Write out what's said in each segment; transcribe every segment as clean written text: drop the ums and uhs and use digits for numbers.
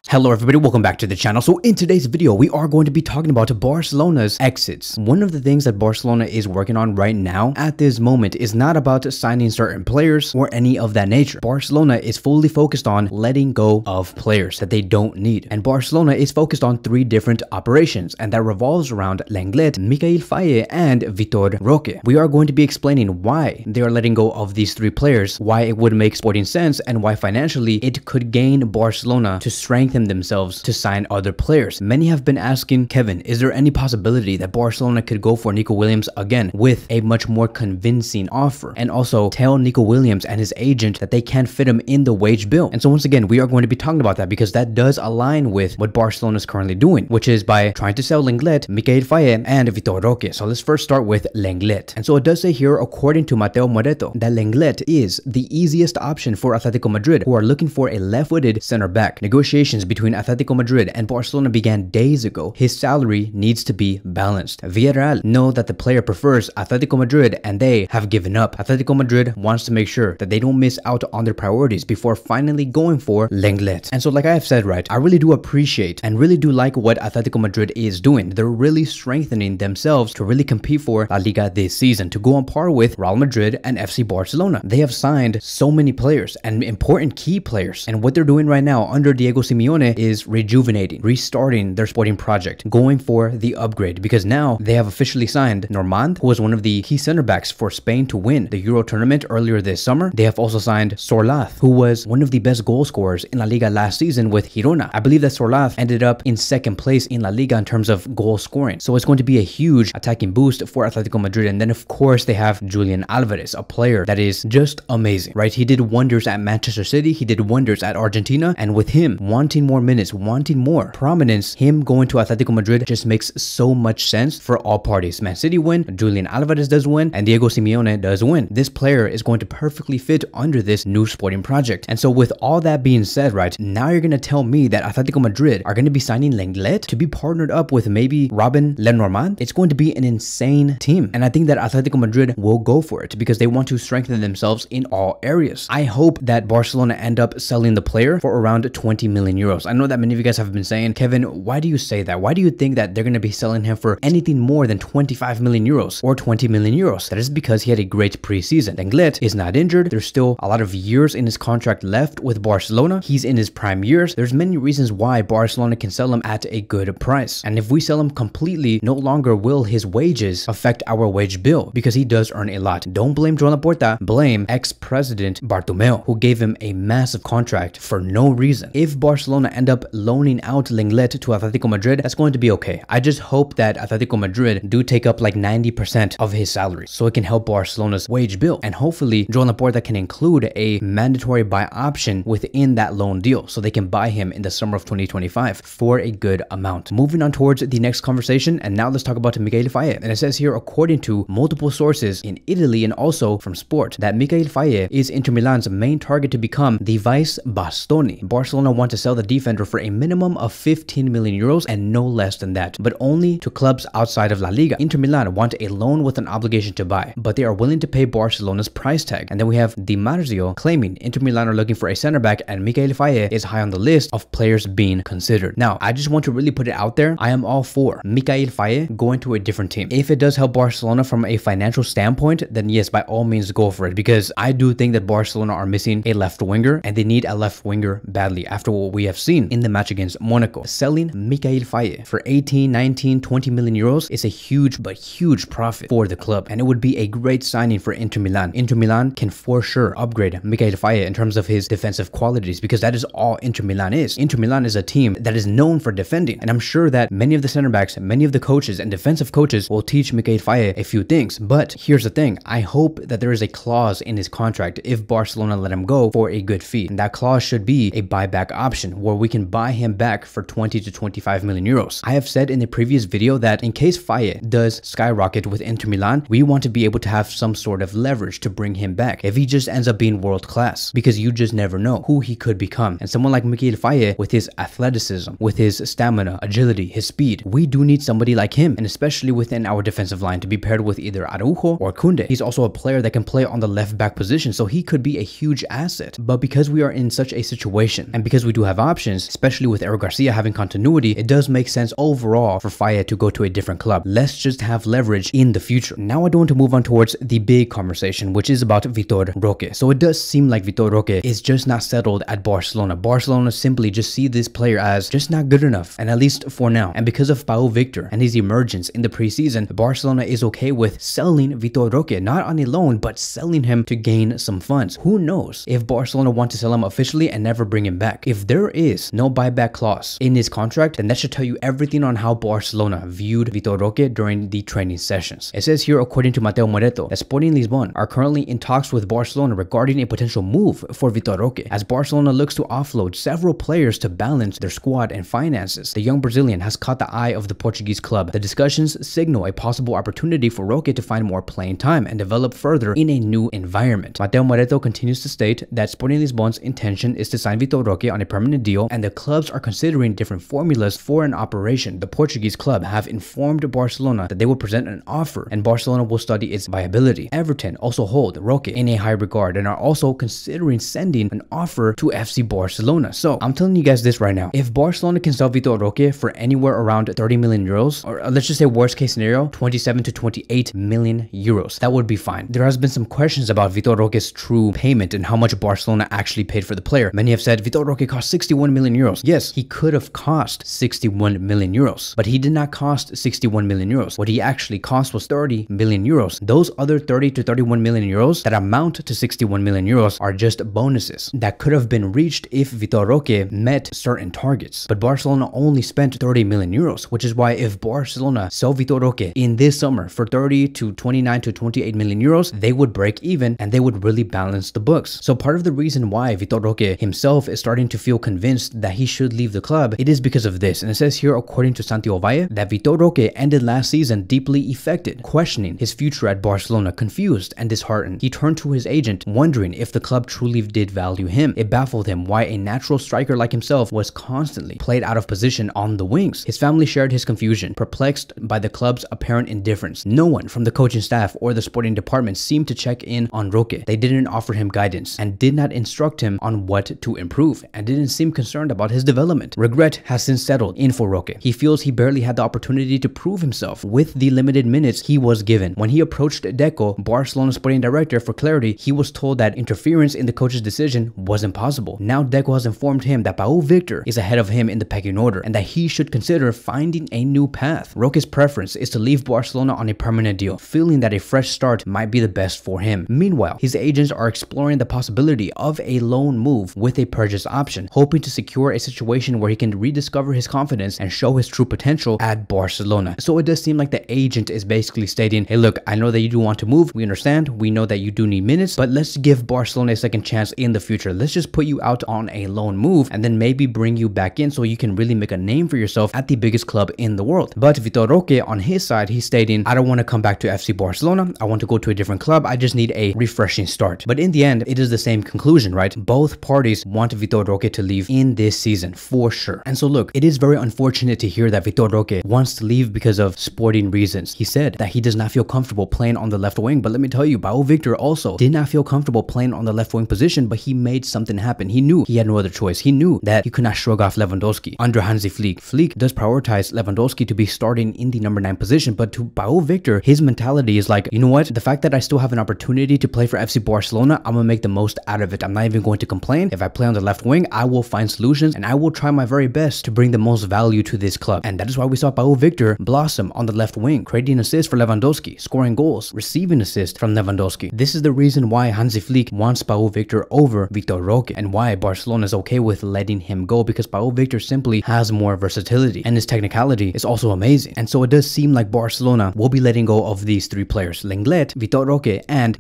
Hello everybody, welcome back to the channel. So in today's video, we are going to be talking about Barcelona's exits. One of the things that Barcelona is working on right now at this moment is not about signing certain players or any of that nature. Barcelona is fully focused on letting go of players that they don't need. And Barcelona is focused on three different operations, and that revolves around Lenglet, Faye, and Vitor Roque. We are going to be explaining why they are letting go of these three players, why it would make sporting sense, and why financially it could gain Barcelona to strengthen themselves to sign other players. Many have been asking, Kevin, is there any possibility that Barcelona could go for Nico Williams again with a much more convincing offer, and also tell Nico Williams and his agent that they can't fit him in the wage bill? And so once again, we are going to be talking about that because that does align with what Barcelona is currently doing, which is by trying to sell Lenglet, Faye, and Vitor Roque. So let's first start with Lenglet. And so it does say here, according to Mateo Moreto, that Lenglet is the easiest option for Atletico Madrid, who are looking for a left-footed center back. Negotiations between Atletico Madrid and Barcelona began days ago. His salary needs to be balanced. Villarreal know that the player prefers Atletico Madrid and they have given up. Atletico Madrid wants to make sure that they don't miss out on their priorities before finally going for Lenglet. And so like I have said, right, I really do appreciate and really do like what Atletico Madrid is doing. They're really strengthening themselves to really compete for La Liga this season, to go on par with Real Madrid and FC Barcelona. They have signed so many players and important key players, and what they're doing right now under Diego Simeone is rejuvenating, restarting their sporting project, going for the upgrade, because now they have officially signed Normand, who was one of the key center backs for Spain to win the Euro tournament earlier this summer. They have also signed Sorlath, who was one of the best goal scorers in La Liga last season with Girona. I believe that Sorlath ended up in second place in La Liga in terms of goal scoring. So it's going to be a huge attacking boost for Atletico Madrid. And then of course they have Julian Alvarez, a player that is just amazing, right? He did wonders at Manchester City, he did wonders at Argentina, and with him wanting more minutes, wanting more prominence, him going to Atletico Madrid just makes so much sense for all parties. Man City win, Julian Alvarez does win, and Diego Simeone does win. This player is going to perfectly fit under this new sporting project. And so with all that being said, right, now you're going to tell me that Atletico Madrid are going to be signing Lenglet to be partnered up with maybe Robin Lenormand? It's going to be an insane team. And I think that Atletico Madrid will go for it because they want to strengthen themselves in all areas. I hope that Barcelona end up selling the player for around 20 million euros. I know that many of you guys have been saying, Kevin, why do you say that? Why do you think that they're going to be selling him for anything more than 25 million euros or 20 million euros? That is because he had a great preseason. Lenglet is not injured. There's still a lot of years in his contract left with Barcelona. He's in his prime years. There's many reasons why Barcelona can sell him at a good price. And if we sell him completely, no longer will his wages affect our wage bill because he does earn a lot. Don't blame Joan Laporta, blame ex-president Bartomeu, who gave him a massive contract for no reason. If Barcelona end up loaning out Lenglet to Atletico Madrid, that's going to be okay. I just hope that Atletico Madrid do take up like 90% of his salary so it can help Barcelona's wage bill. And hopefully Joan Laporta can include a mandatory buy option within that loan deal so they can buy him in the summer of 2025 for a good amount. Moving on towards the next conversation, and now let's talk about Faye. And it says here, according to multiple sources in Italy and also from Sport, that Faye is Inter Milan's main target to become the vice Bastoni. Barcelona want to sell the defender for a minimum of 15 million euros and no less than that, but only to clubs outside of La Liga. Inter Milan want a loan with an obligation to buy, but they are willing to pay Barcelona's price tag. And then we have Di Marzio claiming Inter Milan are looking for a center back, and Faye is high on the list of players being considered. Now, I just want to really put it out there. I am all for Faye going to a different team. If it does help Barcelona from a financial standpoint, then yes, by all means go for it, because I do think that Barcelona are missing a left winger and they need a left winger badly after what we have seen in the match against Monaco. Selling Faye for 18, 19, 20 million euros is a huge profit for the club, and it would be a great signing for Inter Milan. Inter Milan can for sure upgrade Faye in terms of his defensive qualities, because that is all Inter Milan is. Inter Milan is a team that is known for defending, and I'm sure that many of the center backs, many of the coaches and defensive coaches will teach Faye a few things. But here's the thing, I hope that there is a clause in his contract if Barcelona let him go for a good fee, and that clause should be a buyback option where we can buy him back for 20 to 25 million euros. I have said in the previous video that in case Faye does skyrocket with Inter Milan, we want to be able to have some sort of leverage to bring him back if he just ends up being world class, because you just never know who he could become. And someone like Faye, with his athleticism, with his stamina, agility, his speed, we do need somebody like him, and especially within our defensive line, to be paired with either Araujo or Koundé. He's also a player that can play on the left back position, so he could be a huge asset. But because we are in such a situation, and because we do have options, options, especially with Eric Garcia having continuity, it does make sense overall for Faye to go to a different club. Let's just have leverage in the future. Now I do want to move on towards the big conversation, which is about Vitor Roque. So it does seem like Vitor Roque is just not settled at Barcelona. Barcelona simply just see this player as just not good enough, and at least for now. And because of Pau Victor and his emergence in the preseason, Barcelona is okay with selling Vitor Roque, not on a loan, but selling him to gain some funds. Who knows if Barcelona want to sell him officially and never bring him back? If there is no buyback clause in his contract, then that should tell you everything on how Barcelona viewed Vitor Roque during the training sessions. It says here, according to Mateo Moreto, that Sporting Lisbon are currently in talks with Barcelona regarding a potential move for Vitor Roque, as Barcelona looks to offload several players to balance their squad and finances. The young Brazilian has caught the eye of the Portuguese club. The discussions signal a possible opportunity for Roque to find more playing time and develop further in a new environment. Mateo Moreto continues to state that Sporting Lisbon's intention is to sign Vitor Roque on a permanent deal, and the clubs are considering different formulas for an operation. The Portuguese club have informed Barcelona that they will present an offer, and Barcelona will study its viability. Everton also hold Roque in a high regard and are also considering sending an offer to FC Barcelona. So I'm telling you guys this right now. If Barcelona can sell Vitor Roque for anywhere around 30 million euros, or let's just say worst case scenario, 27 to 28 million euros, that would be fine. There has been some questions about Vitor Roque's true payment and how much Barcelona actually paid for the player. Many have said Vitor Roque cost 61 million euros. Yes, he could have cost 61 million euros, but he did not cost 61 million euros. What he actually cost was 30 million euros. Those other 30 to 31 million euros that amount to 61 million euros are just bonuses that could have been reached if Vitor Roque met certain targets. But Barcelona only spent 30 million euros, which is why if Barcelona sell Vitor Roque in this summer for 30 to 29 to 28 million euros, they would break even and they would really balance the books. So part of the reason why Vitor Roque himself is starting to feel convinced that he should leave the club, it is because of this. And it says here, according to Santiago Valle, that Vitor Roque ended last season deeply affected, questioning his future at Barcelona, confused and disheartened. He turned to his agent, wondering if the club truly did value him. It baffled him why a natural striker like himself was constantly played out of position on the wings. His family shared his confusion, perplexed by the club's apparent indifference. No one from the coaching staff or the sporting department seemed to check in on Roque. They didn't offer him guidance and did not instruct him on what to improve, and didn't seem concerned about his development. Regret has since settled in for Roque. He feels he barely had the opportunity to prove himself with the limited minutes he was given. When he approached Deco, Barcelona sporting director, for clarity, he was told that interference in the coach's decision was impossible. Now Deco has informed him that Pau Victor is ahead of him in the pecking order and that he should consider finding a new path. Roque's preference is to leave Barcelona on a permanent deal, feeling that a fresh start might be the best for him. Meanwhile, his agents are exploring the possibility of a loan move with a purchase option, hoping to secure a situation where he can rediscover his confidence and show his true potential at Barcelona. So it does seem like the agent is basically stating, hey look, I know that you do want to move, we understand, we know that you do need minutes, but let's give Barcelona a second chance in the future. Let's just put you out on a loan move and then maybe bring you back in so you can really make a name for yourself at the biggest club in the world. But Vitor Roque, on his side, he's stating, I don't want to come back to FC Barcelona, I want to go to a different club, I just need a refreshing start. But in the end, it is the same conclusion, right? Both parties want Vitor Roque to leave in this season for sure. And so look, it is very unfortunate to hear that Vitor Roque wants to leave because of sporting reasons. He said that he does not feel comfortable playing on the left wing, but let me tell you, Pau Victor also did not feel comfortable playing on the left wing position, but he made something happen. He knew he had no other choice. He knew that he could not shrug off Lewandowski under Hansi Flick. Flick does prioritize Lewandowski to be starting in the number 9 position, but to Pau Victor, his mentality is like, you know what, the fact that I still have an opportunity to play for FC Barcelona, I'm gonna make the most out of it. I'm not even going to complain. If I play on the left wing, I will find solutions and I will try my very best to bring the most value to this club. And that is why we saw Pau Victor blossom on the left wing, creating assists for Lewandowski, scoring goals, receiving assists from Lewandowski. This is the reason why Hansi Flick wants Pau Victor over Vitor Roque and why Barcelona is okay with letting him go, because Pau Victor simply has more versatility and his technicality is also amazing. And so it does seem like Barcelona will be letting go of these three players, Lenglet, Vitor Roque, and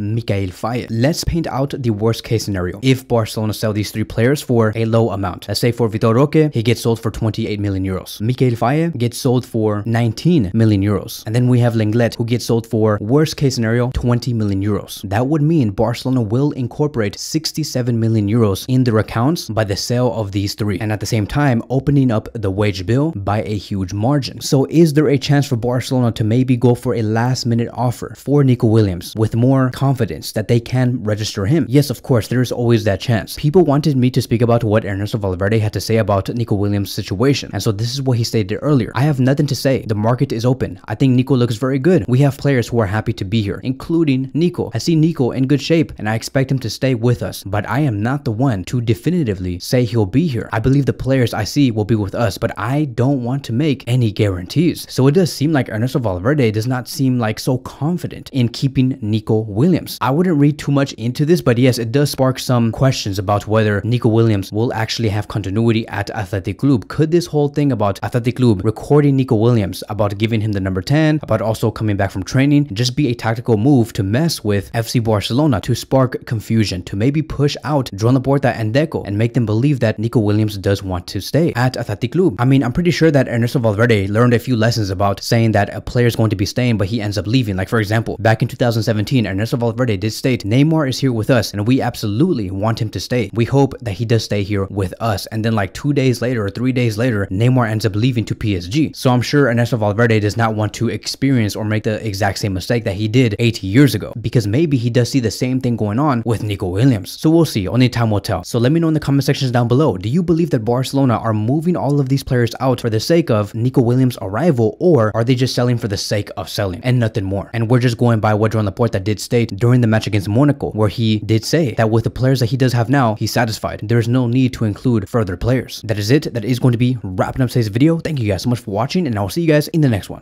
Faye. Let's paint out the worst case scenario. If Barcelona sell these three players for a low amount, let's say for Vitor Roque, he gets sold for 28 million euros. Faye gets sold for 19 million euros. And then we have Lenglet, who gets sold for, worst case scenario, 20 million euros. That would mean Barcelona will incorporate 67 million euros in their accounts by the sale of these three, and at the same time opening up the wage bill by a huge margin. So is there a chance for Barcelona to maybe go for a last minute offer for Nico Williams with more confidence that they can register him? Yes, of course, there is always that chance. People wanted me to speak about what Ernesto Valverde had to say about Nico Williams' situation. And so this is what he stated earlier. I have nothing to say. The market is open. I think Nico looks very good. We have players who are happy to be here, including Nico. I see Nico in good shape and I expect him to stay with us, but I am not the one to definitively say he'll be here. I believe the players I see will be with us, but I don't want to make any guarantees. So it does seem like Ernesto Valverde does not seem like so confident in keeping Nico Williams. I wouldn't read too much into this, but yes, it does spark some questions about whether Nico Williams will actually have continuity at Athletic Club. Could this whole thing about Athletic Club recording Nico Williams, about giving him the number 10, about also coming back from training, just be a tactical move to mess with FC Barcelona, to spark confusion, to maybe push out Joan Laporta and Deco and make them believe that Nico Williams does want to stay at Athletic Club? I mean, I'm pretty sure that Ernesto Valverde learned a few lessons about saying that a player is going to be staying but he ends up leaving. Like for example, back in 2017, Ernesto Valverde did state, Neymar is here with us and we absolutely want him to stay. We hope that he does stay here with us. And then like 2 days later or 3 days later, Neymar ends up leaving to PSG. So I'm sure Ernesto Valverde does not want to experience or make the exact same mistake that he did 8 years ago, because maybe he does see the same thing going on with Nico Williams. So we'll see, only time will tell. So let me know in the comment sections down below, do you believe that Barcelona are moving all of these players out for the sake of Nico Williams' arrival, or are they just selling for the sake of selling and nothing more? And we're just going by what Joan Laporta did state during the match against Monaco, where he did say that with the players that he does have now, he's satisfied. There's no need to include further players. That is it. That is going to be wrapping up today's video. Thank you guys so much for watching, and I will see you guys in the next one.